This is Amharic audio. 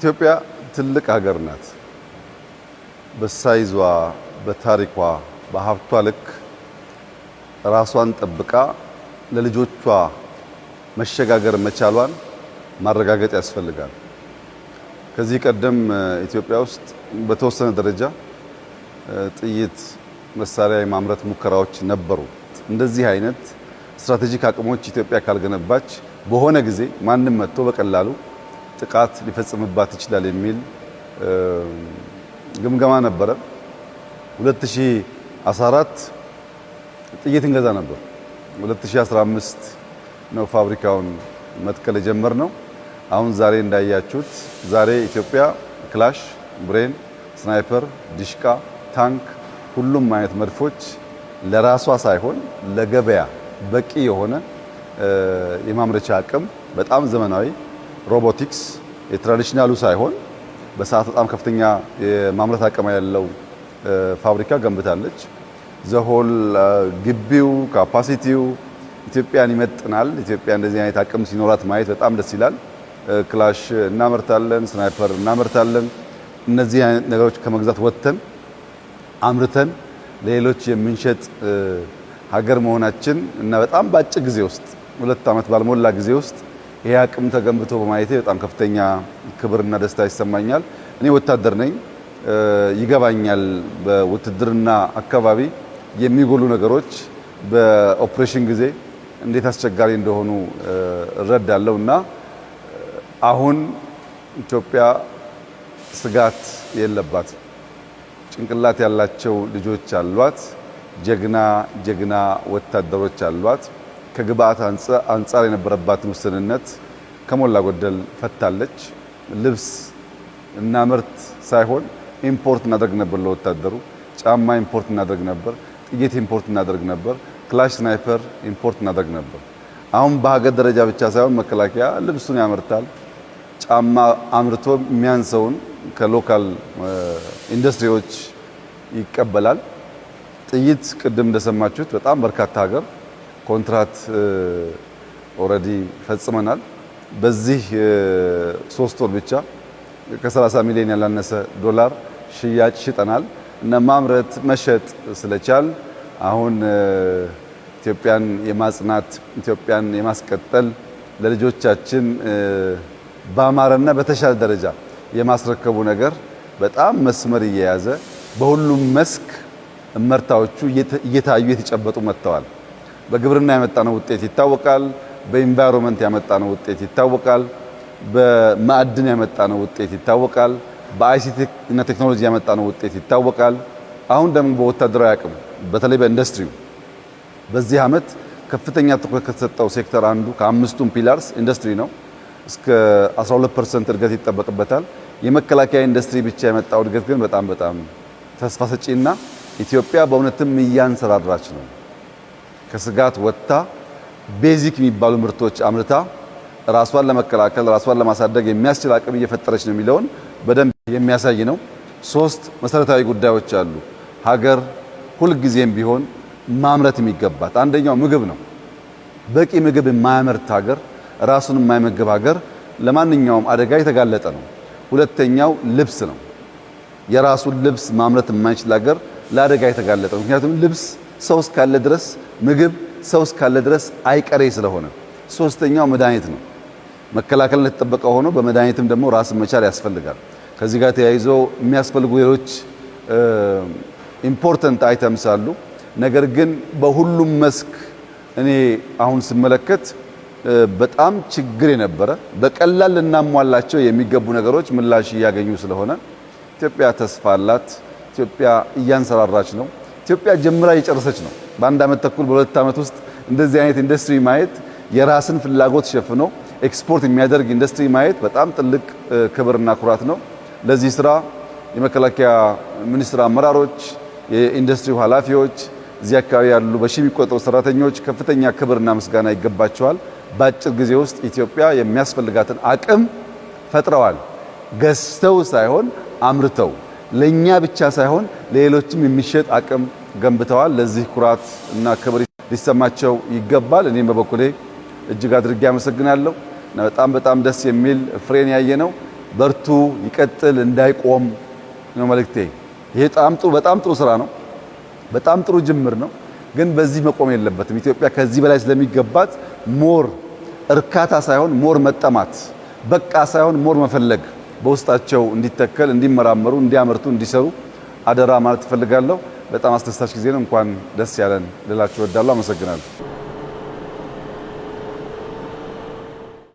ኢትዮጵያ ትልቅ ሀገር ናት። በሳይዟ፣ በታሪኳ፣ በሀብቷ ልክ ራሷን ጠብቃ ለልጆቿ መሸጋገር መቻሏን ማረጋገጥ ያስፈልጋል። ከዚህ ቀደም ኢትዮጵያ ውስጥ በተወሰነ ደረጃ ጥይት መሳሪያ የማምረት ሙከራዎች ነበሩ። እንደዚህ አይነት ስትራቴጂክ አቅሞች ኢትዮጵያ ካልገነባች በሆነ ጊዜ ማንም መጥቶ በቀላሉ ጥቃት ሊፈጽምባት ይችላል የሚል ግምገማ ነበረ። 2014 ጥይት እንገዛ ነበር። 2015 ነው ፋብሪካውን መትከል የጀመርነው። አሁን ዛሬ እንዳያችሁት ዛሬ ኢትዮጵያ ክላሽ፣ ብሬን፣ ስናይፐር፣ ዲሽቃ፣ ታንክ ሁሉም አይነት መድፎች ለራሷ ሳይሆን ለገበያ በቂ የሆነ የማምረቻ አቅም በጣም ዘመናዊ ሮቦቲክስ የትራዲሽናሉ ሳይሆን በሰዓት በጣም ከፍተኛ የማምረት አቅም ያለው ፋብሪካ ገንብታለች። ዘሆል ግቢው ካፓሲቲው ኢትዮጵያን ይመጥናል። ኢትዮጵያ እንደዚህ አይነት አቅም ሲኖራት ማየት በጣም ደስ ይላል። ክላሽ እናመርታለን፣ ስናይፐር እናመርታለን። እነዚህ አይነት ነገሮች ከመግዛት ወጥተን አምርተን ለሌሎች የምንሸጥ ሀገር መሆናችን እና በጣም በአጭር ጊዜ ውስጥ 2 ዓመት ባልሞላ ጊዜ ውስጥ ይሄ አቅም ተገንብቶ በማየቴ በጣም ከፍተኛ ክብርና ደስታ ይሰማኛል። እኔ ወታደር ነኝ፣ ይገባኛል። በውትድርና አካባቢ የሚጎሉ ነገሮች በኦፕሬሽን ጊዜ እንዴት አስቸጋሪ እንደሆኑ እረዳለሁ እና አሁን ኢትዮጵያ ስጋት የለባትም። ጭንቅላት ያላቸው ልጆች አሏት። ጀግና ወታደሮች አሏት። ከግብአት አንጻር የነበረባትን ውስንነት ከሞላ ጎደል ፈታለች። ልብስ እና ምርት ሳይሆን ኢምፖርት እናደርግ ነበር። ለወታደሩ ጫማ ኢምፖርት እናደርግ ነበር። ጥይት ኢምፖርት እናደርግ ነበር። ክላሽ፣ ስናይፐር ኢምፖርት እናደርግ ነበር። አሁን በሀገር ደረጃ ብቻ ሳይሆን መከላከያ ልብሱን ያመርታል። ጫማ አምርቶ የሚያንሰውን ከሎካል ኢንዱስትሪዎች ይቀበላል። ጥይት ቅድም እንደሰማችሁት በጣም በርካታ ሀገር ኮንትራት ኦልሬዲ ፈጽመናል። በዚህ 3 ወር ብቻ ከ30 ሚሊዮን ያላነሰ ዶላር ሽያጭ ሽጠናል እና ማምረት መሸጥ ስለቻል አሁን ኢትዮጵያን የማጽናት ኢትዮጵያን የማስቀጠል ለልጆቻችን በአማረና በተሻለ ደረጃ የማስረከቡ ነገር በጣም መስመር እየያዘ በሁሉም መስክ እመርታዎቹ እየታዩ የተጨበጡ መጥተዋል። በግብርና ያመጣነው ውጤት ይታወቃል። በኢንቫይሮንመንት ያመጣነው ውጤት ይታወቃል። በማዕድን ያመጣነው ውጤት ይታወቃል። በአይሲቲ እና ቴክኖሎጂ ያመጣነው ውጤት ይታወቃል። አሁን ደግሞ በወታደራዊ አቅም በተለይ በኢንዱስትሪው በዚህ ዓመት ከፍተኛ ትኩረት ከተሰጠው ሴክተር አንዱ ከ5ቱም ፒላርስ ኢንዱስትሪ ነው። እስከ 12% እድገት ይጠበቅበታል። የመከላከያ ኢንዱስትሪ ብቻ የመጣው እድገት ግን በጣም ተስፋ ሰጪና ኢትዮጵያ በእውነትም እያንሰራራች ነው። ከስጋት ወጥታ ቤዚክ የሚባሉ ምርቶች አምርታ ራሷን ለመከላከል ራሷን ለማሳደግ የሚያስችል አቅም እየፈጠረች ነው የሚለውን በደንብ የሚያሳይ ነው። 3 መሰረታዊ ጉዳዮች አሉ ሀገር ሁልጊዜም ቢሆን ማምረት የሚገባት። አንደኛው ምግብ ነው። በቂ ምግብ የማያመርት ሀገር፣ ራሱን የማይመግብ ሀገር ለማንኛውም አደጋ የተጋለጠ ነው። ሁለተኛው ልብስ ነው። የራሱን ልብስ ማምረት የማይችል ሀገር ለአደጋ የተጋለጠ ነው። ምክንያቱም ልብስ ሰው እስካለ ድረስ፣ ምግብ ሰው እስካለ ድረስ አይቀሬ ስለሆነ። ሶስተኛው መድኃኒት ነው። መከላከል እንደተጠበቀ ሆኖ በመድኃኒትም ደግሞ ራስን መቻል ያስፈልጋል። ከዚህ ጋር ተያይዞ የሚያስፈልጉ ሌሎች ኢምፖርታንት አይተምስ አሉ። ነገር ግን በሁሉም መስክ እኔ አሁን ስመለከት በጣም ችግር የነበረ በቀላል ልናሟላቸው የሚገቡ ነገሮች ምላሽ እያገኙ ስለሆነ ኢትዮጵያ ተስፋ አላት። ኢትዮጵያ እያንሰራራች ነው። ኢትዮጵያ ጀምራ እየጨረሰች ነው። በ1 ዓመት ተኩል በ2 ዓመት ውስጥ እንደዚህ አይነት ኢንዱስትሪ ማየት የራስን ፍላጎት ሸፍኖ ኤክስፖርት የሚያደርግ ኢንዱስትሪ ማየት በጣም ትልቅ ክብርና ኩራት ነው። ለዚህ ስራ የመከላከያ ሚኒስቴር አመራሮች፣ የኢንዱስትሪው ኃላፊዎች፣ እዚህ አካባቢ ያሉ በሺህ የሚቆጠሩ ሰራተኞች ከፍተኛ ክብርና ምስጋና ይገባቸዋል። በአጭር ጊዜ ውስጥ ኢትዮጵያ የሚያስፈልጋትን አቅም ፈጥረዋል። ገዝተው ሳይሆን አምርተው ለኛ ብቻ ሳይሆን ለሌሎችም የሚሸጥ አቅም ገንብተዋል። ለዚህ ኩራት እና ክብር ሊሰማቸው ይገባል። እኔም በበኩሌ እጅግ አድርጌ አመሰግናለሁ። በጣም ደስ የሚል ፍሬን ያየ ነው። በርቱ፣ ይቀጥል፣ እንዳይቆም ነው መልእክቴ። ይሄ በጣም ጥሩ ስራ ነው። በጣም ጥሩ ጅምር ነው። ግን በዚህ መቆም የለበትም። ኢትዮጵያ ከዚህ በላይ ስለሚገባት ሞር እርካታ ሳይሆን ሞር መጠማት፣ በቃ ሳይሆን ሞር መፈለግ በውስጣቸው እንዲተከል፣ እንዲመራመሩ፣ እንዲያመርቱ፣ እንዲሰሩ አደራ ማለት እፈልጋለሁ። በጣም አስደሳች ጊዜ ነው። እንኳን ደስ ያለን ልላችሁ እወዳለሁ። አመሰግናለሁ።